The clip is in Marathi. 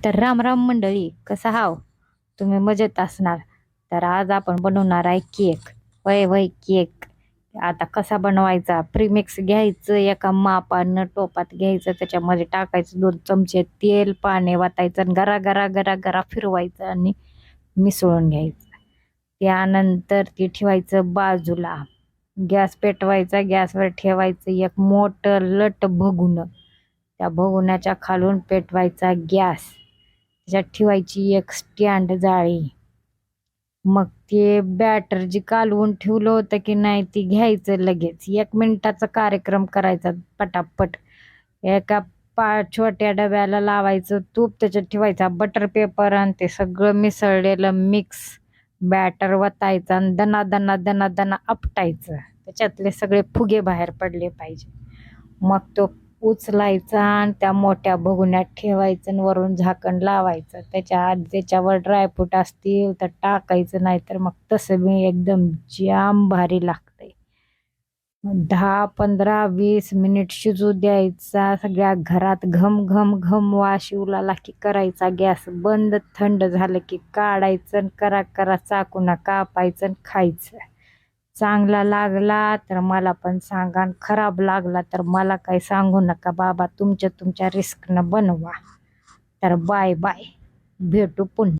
तर राम राम मंडळी, कसा हाव तुम्ही? मजेत असणार. तर आज आपण बनवणार आहे केक. वय वय केक. आता कसा बनवायचा? प्रीमिक्स घ्यायचं, एका मापानं टोपात घ्यायचं, त्याच्यामध्ये टाकायचं 2 चमचे तेल, पाणी वाटायचं आणि गरा गरा गरा गरा फिरवायचं आणि मिसळून घ्यायचं. त्यानंतर ते ठेवायचं बाजूला. गॅस पेटवायचा, गॅसवर ठेवायचं एक मोठं लट भगुन. त्या भगुण्याच्या खालून पेटवायचा गॅस. त्याच्यात ठेवायची एक स्टँड जाळी. मग ते बॅटर जी कालवून ठेवलं होतं की नाही ती घ्यायचं लगेच. 1 मिनिटाचा कार्यक्रम करायचा पटापट. एका छोट्या डब्याला लावायचं तूप, त्याच्यात ठेवायचा बटर पेपर आणि ते सगळं मिसळलेलं मिक्स बॅटर वतायचं आणि दना दना दना दना आपटायचं. त्याच्यातले सगळे फुगे बाहेर पडले पाहिजे. मग तो उचलायचा आणि त्या मोठ्या भगुन्यात ठेवायचं आणि वरून झाकण लावायचं. त्याच्यावर ड्रायफ्रूट असतील तर टाकायचं, नाही तर मग तसं मी एकदम जाम भारी लागतंय. 10-15-20 मिनिट शिजू द्यायचा. सगळ्या घरात घम घम घम वास येऊ लागला की करायचा गॅस बंद. थंड झालं की काढायचं आणि करा करा चाकून कापायचं आणि खायचं. चांगला लागला तर मला पण सांगा आणि खराब लागला तर मला काही सांगू नका बाबा. तुमच्या तुमच्या रिस्कनं बनवा. तर बाय बाय, भेटू पुन्हा.